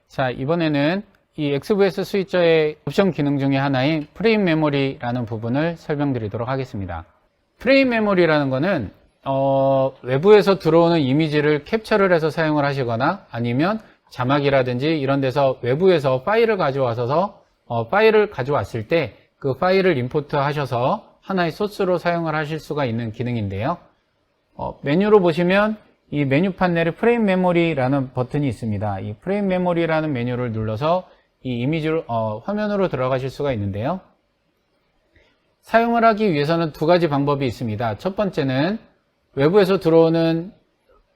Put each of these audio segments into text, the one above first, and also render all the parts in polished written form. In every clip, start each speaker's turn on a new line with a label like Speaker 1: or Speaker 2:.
Speaker 1: 자, 이번에는 이 XVS 스위처의 옵션 기능 중에 하나인 프레임 메모리라는 부분을 설명드리도록 하겠습니다. 프레임 메모리라는 거는 외부에서 들어오는 이미지를 캡처를 해서 사용을 하시거나 아니면 자막이라든지 이런 데서 외부에서 파일을 가져왔을 때 그 파일을 임포트 하셔서 하나의 소스로 사용을 하실 수가 있는 기능인데요. 메뉴로 보시면 이 메뉴 판넬에 프레임 메모리라는 버튼이 있습니다. 이 프레임 메모리라는 메뉴를 눌러서 이 이미지로 화면으로 들어가실 수가 있는데요. 사용을 하기 위해서는 두 가지 방법이 있습니다. 첫 번째는 외부에서 들어오는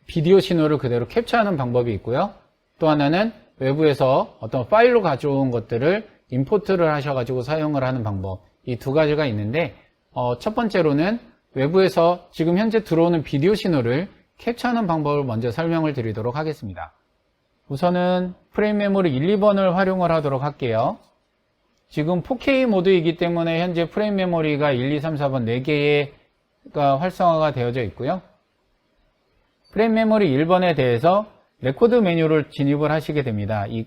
Speaker 1: 비디오 신호를 그대로 캡처하는 방법이 있고요. 또 하나는 외부에서 어떤 파일로 가져온 것들을 임포트를 하셔가지고 사용을 하는 방법, 이 두 가지가 있는데 첫 번째로는 외부에서 지금 현재 들어오는 비디오 신호를 캡처하는 방법을 먼저 설명을 드리도록 하겠습니다. 우선은 프레임 메모리 1, 2번을 활용을 하도록 할게요. 지금 4K 모드이기 때문에 현재 프레임 메모리가 1, 2, 3, 4번 4개가 활성화가 되어져 있고요. 프레임 메모리 1번에 대해서 레코드 메뉴를 진입을 하시게 됩니다. 이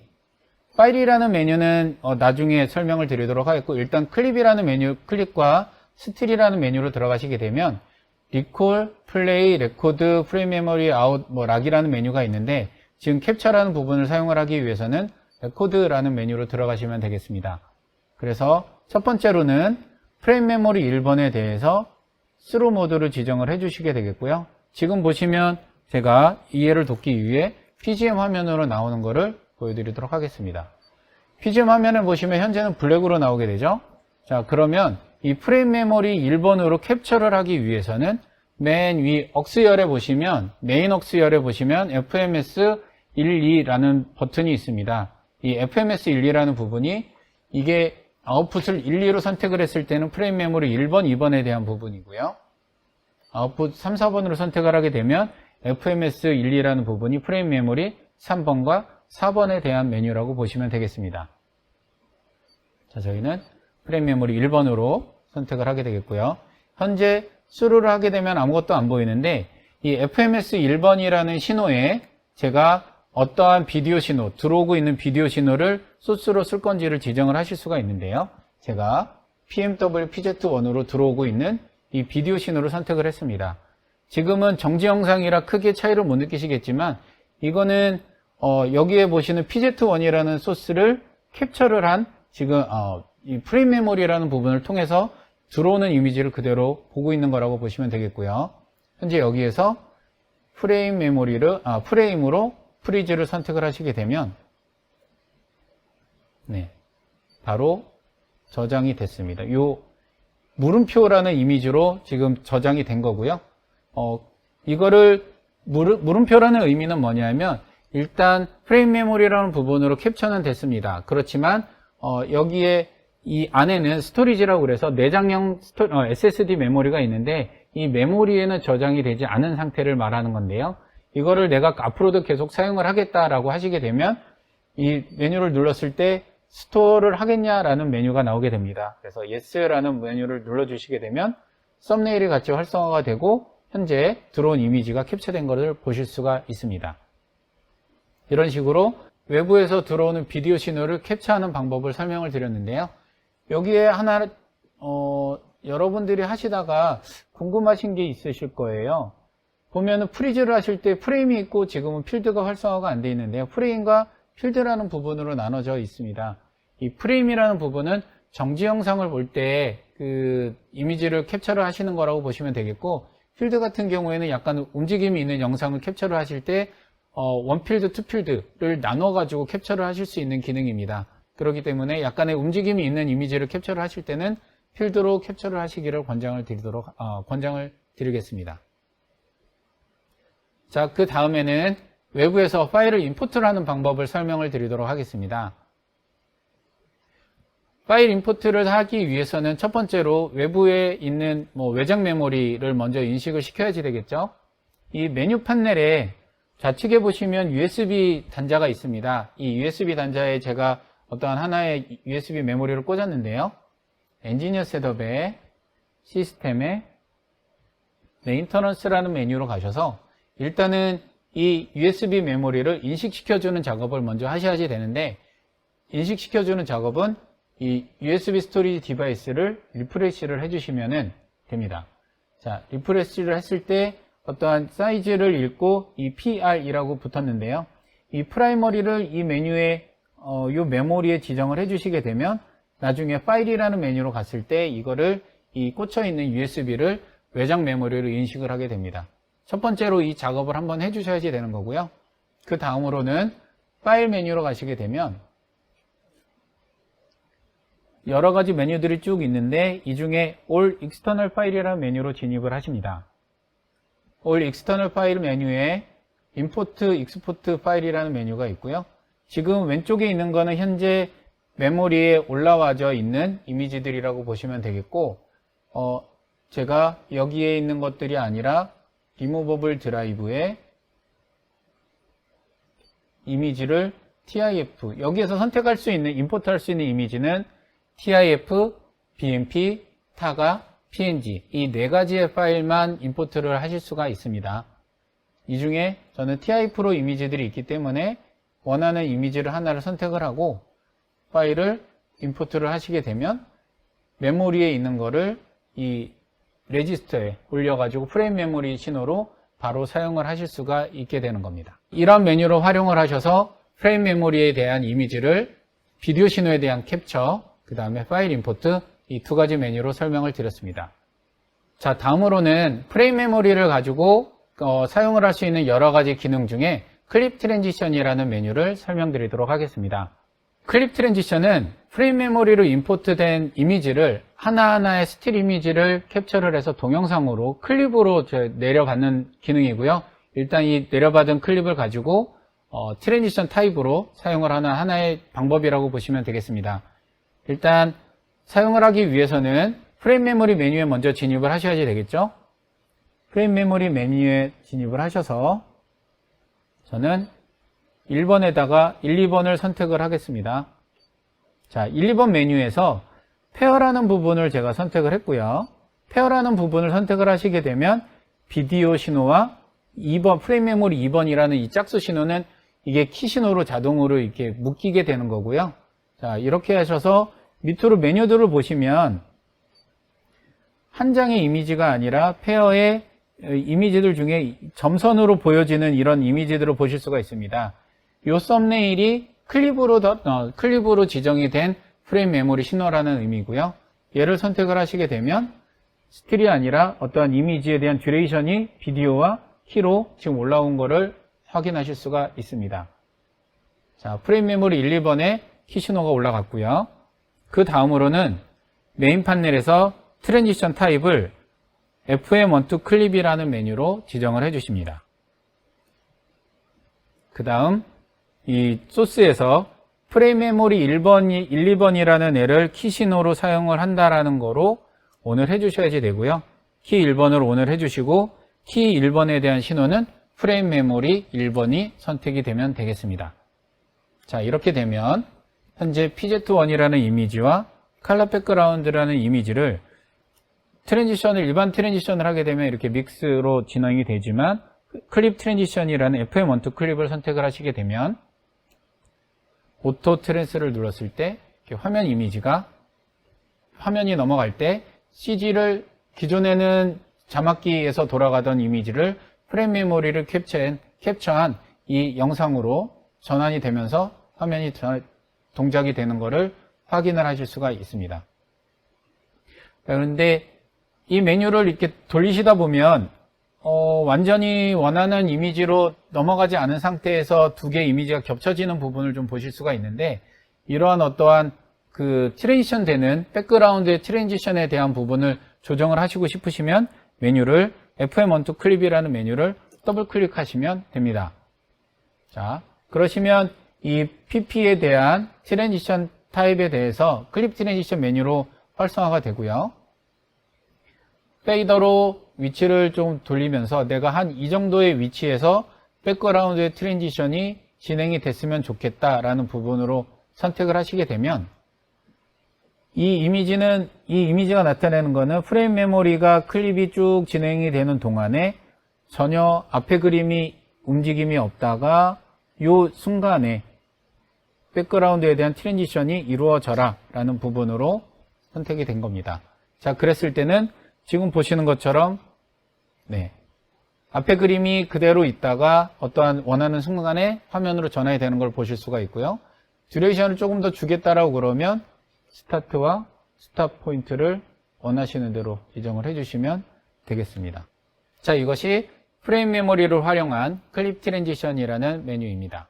Speaker 1: 파일이라는 메뉴는 나중에 설명을 드리도록 하겠고, 일단 클립이라는 메뉴, 클립과 스틸이라는 메뉴로 들어가시게 되면 리콜, 플레이, 레코드, 프레임 메모리, 아웃, 락이라는 메뉴가 있는데 지금 캡처라는 부분을 사용을 하기 위해서는 레코드라는 메뉴로 들어가시면 되겠습니다. 그래서 첫 번째로는 프레임 메모리 1번에 대해서 스로 모드를 지정을 해주시게 되겠고요. 지금 보시면 제가 이해를 돕기 위해 PGM 화면으로 나오는 거를 보여드리도록 하겠습니다. PGM 화면을 보시면 현재는 블랙으로 나오게 되죠. 자, 그러면 이 프레임 메모리 1번으로 캡처를 하기 위해서는 맨 위 억스열에 보시면, 메인 억스열에 보시면 FMS 12라는 버튼이 있습니다. 이 FMS 12라는 부분이 이게 아웃풋을 1, 2로 선택을 했을 때는 프레임 메모리 1번, 2번에 대한 부분이고요. 아웃풋 3, 4번으로 선택을 하게 되면 FMS 1, 2라는 부분이 프레임 메모리 3번과 4번에 대한 메뉴라고 보시면 되겠습니다. 자, 저희는 프레임 메모리 1번으로 선택을 하게 되겠고요. 현재 스루를 하게 되면 아무것도 안 보이는데 이 FMS 1번이라는 신호에 제가 어떠한 비디오 신호, 들어오고 있는 비디오 신호를 소스로 쓸 건지를 지정을 하실 수가 있는데요. 제가 PMW PZ1으로 들어오고 있는 이 비디오 신호를 선택을 했습니다. 지금은 정지 영상이라 크게 차이를 못 느끼시겠지만 이거는 여기에 보시는 PZ1이라는 소스를 캡처를 한 지금 이 프레임 메모리라는 부분을 통해서 들어오는 이미지를 그대로 보고 있는 거라고 보시면 되겠고요. 현재 여기에서 프레임으로 프리즈를 선택을 하시게 되면 바로 저장이 됐습니다. 요 물음표라는 이미지로 지금 저장이 된 거고요. 이거를 물음표라는 의미는 뭐냐면 일단 프레임 메모리라는 부분으로 캡처는 됐습니다. 그렇지만 여기에 이 안에는 스토리지라고 그래서 내장형 SSD 메모리가 있는데 이 메모리에는 저장이 되지 않은 상태를 말하는 건데요. 이거를 내가 앞으로도 계속 사용을 하겠다라고 하시게 되면 이 메뉴를 눌렀을 때 스토어를 하겠냐라는 메뉴가 나오게 됩니다. 그래서 Yes라는 메뉴를 눌러주시게 되면 썸네일이 같이 활성화가 되고 현재 들어온 이미지가 캡처된 것을 보실 수가 있습니다. 이런 식으로 외부에서 들어오는 비디오 신호를 캡처하는 방법을 설명을 드렸는데요. 여기에 하나 여러분들이 하시다가 궁금하신 게 있으실 거예요. 보면은 프리즈를 하실 때 프레임이 있고 지금은 필드가 활성화가 안 돼 있는데요. 프레임과 필드라는 부분으로 나눠져 있습니다. 이 프레임이라는 부분은 정지 영상을 볼 때 그 이미지를 캡처를 하시는 거라고 보시면 되겠고, 필드 같은 경우에는 약간 움직임이 있는 영상을 캡처를 하실 때 원필드, 투필드를 나눠가지고 캡처를 하실 수 있는 기능입니다. 그렇기 때문에 약간의 움직임이 있는 이미지를 캡처를 하실 때는 필드로 캡처를 하시기를 권장을 드리겠습니다. 자, 그 다음에는 외부에서 파일을 임포트를 하는 방법을 설명을 드리도록 하겠습니다. 파일 임포트를 하기 위해서는 첫 번째로 외부에 있는 외장 메모리를 먼저 인식을 시켜야지 되겠죠. 이 메뉴 판넬에 좌측에 보시면 USB 단자가 있습니다. 이 USB 단자에 제가 어떠한 하나의 USB 메모리를 꽂았는데요. 엔지니어 셋업에 시스템에 메인터넌스라는 메뉴로 가셔서 일단은 이 USB 메모리를 인식시켜주는 작업을 먼저 하셔야지 되는데, 인식시켜주는 작업은 이 USB 스토리지 디바이스를 리프레시를 해주시면 됩니다. 자, 리프레시를 했을 때 어떠한 사이즈를 읽고 이 PR이라고 붙었는데요. 이 프라이머리를 이 메뉴에 이 메모리에 지정을 해주시게 되면 나중에 파일이라는 메뉴로 갔을 때 이거를 이 꽂혀 있는 USB를 외장 메모리로 인식을 하게 됩니다. 첫 번째로 이 작업을 한번 해주셔야지 되는 거고요. 그 다음으로는 파일 메뉴로 가시게 되면 여러 가지 메뉴들이 쭉 있는데 이 중에 All External File이라는 메뉴로 진입을 하십니다. All External File 메뉴에 Import, Export File이라는 메뉴가 있고요. 지금 왼쪽에 있는 거는 현재 메모리에 올라와져 있는 이미지들이라고 보시면 되겠고, 제가 여기에 있는 것들이 아니라 Removable Drive에 이미지를 TIF, 여기에서 선택할 수 있는, 임포트 할 수 있는 이미지는 TIF, BMP, TAGA, PNG 이 네 가지의 파일만 임포트를 하실 수가 있습니다. 이 중에 저는 TIF로 이미지들이 있기 때문에 원하는 이미지를 하나를 선택을 하고 파일을 임포트를 하시게 되면 메모리에 있는 거를 이 레지스터에 올려가지고 프레임 메모리 신호로 바로 사용을 하실 수가 있게 되는 겁니다. 이런 메뉴를 활용을 하셔서 프레임 메모리에 대한 이미지를 비디오 신호에 대한 캡처, 그 다음에 파일 임포트 이 두 가지 메뉴로 설명을 드렸습니다. 자, 다음으로는 프레임 메모리를 가지고 사용을 할 수 있는 여러 가지 기능 중에 클립 트랜지션이라는 메뉴를 설명드리도록 하겠습니다. 클립 트랜지션은 프레임 메모리로 임포트된 이미지를 하나하나의 스틸 이미지를 캡처를 해서 동영상으로 클립으로 내려받는 기능이고요. 일단 이 내려받은 클립을 가지고 트랜지션 타입으로 사용을 하는 하나의 방법이라고 보시면 되겠습니다. 일단 사용을 하기 위해서는 프레임 메모리 메뉴에 먼저 진입을 하셔야지 되겠죠. 프레임 메모리 메뉴에 진입을 하셔서 저는 1번에다가 1, 2번을 선택을 하겠습니다. 자, 1, 2번 메뉴에서 페어라는 부분을 제가 선택을 했고요. 페어라는 부분을 선택을 하시게 되면 비디오 신호와 2번 프레임 메모리 2번이라는 이 짝수 신호는 이게 키 신호로 자동으로 이렇게 묶이게 되는 거고요. 자, 이렇게 하셔서 밑으로 메뉴들을 보시면 한 장의 이미지가 아니라 페어의 이미지들 중에 점선으로 보여지는 이런 이미지들을 보실 수가 있습니다. 이 썸네일이 클립으로 지정이 된 프레임 메모리 신호라는 의미고요. 얘를 선택을 하시게 되면 스틸이 아니라 어떠한 이미지에 대한 듀레이션이 비디오와 키로 지금 올라온 거를 확인하실 수가 있습니다. 자, 프레임 메모리 1, 2번에 키 신호가 올라갔고요. 그 다음으로는 메인 판넬에서 트랜지션 타입을 FM12 클립이라는 메뉴로 지정을 해주십니다. 그 다음 이 소스에서 프레임 메모리 1, 2번이라는 애를 키 신호로 사용을 한다라는 거로 ON을 해주셔야지 되고요. 키 1번을 ON을 해주시고 키 1번에 대한 신호는 프레임 메모리 1번이 선택이 되면 되겠습니다. 자, 이렇게 되면 현재 PZ1이라는 이미지와 컬러 백그라운드라는 이미지를 일반 트랜지션을 하게 되면 이렇게 믹스로 진행이 되지만 클립 트랜지션이라는 FM12 클립을 선택을 하시게 되면 오토 트랜스를 눌렀을 때 이렇게 화면이 넘어갈 때 CG를 기존에는 자막기에서 돌아가던 이미지를 프레임 메모리를 캡처한 이 영상으로 전환이 되면서 화면이 동작이 되는 것을 확인을 하실 수가 있습니다. 그런데 이 메뉴를 이렇게 돌리시다 보면 완전히 원하는 이미지로 넘어가지 않은 상태에서 두 개의 이미지가 겹쳐지는 부분을 좀 보실 수가 있는데 이러한 어떠한 그 트랜지션 되는 백그라운드의 트랜지션에 대한 부분을 조정을 하시고 싶으시면 메뉴를 FM12 클립이라는 메뉴를 더블 클릭하시면 됩니다. 자, 그러시면 이 PP에 대한 트랜지션 타입에 대해서 클립 트랜지션 메뉴로 활성화가 되고요. 페이더로 위치를 좀 돌리면서 내가 한 이 정도의 위치에서 백그라운드의 트랜지션이 진행이 됐으면 좋겠다라는 부분으로 선택을 하시게 되면 이 이미지가 나타내는 거는 프레임 메모리가 클립이 쭉 진행이 되는 동안에 전혀 앞에 그림이 움직임이 없다가 요 순간에 백그라운드에 대한 트랜지션이 이루어져라 라는 부분으로 선택이 된 겁니다. 자, 그랬을 때는 지금 보시는 것처럼 앞에 그림이 그대로 있다가 어떠한 원하는 순간에 화면으로 전환이 되는 걸 보실 수가 있고요. 듀레이션을 조금 더 주겠다라고 그러면 스타트와 스탑 포인트를 원하시는 대로 지정을 해주시면 되겠습니다. 자, 이것이 프레임 메모리를 활용한 클립 트랜지션이라는 메뉴입니다.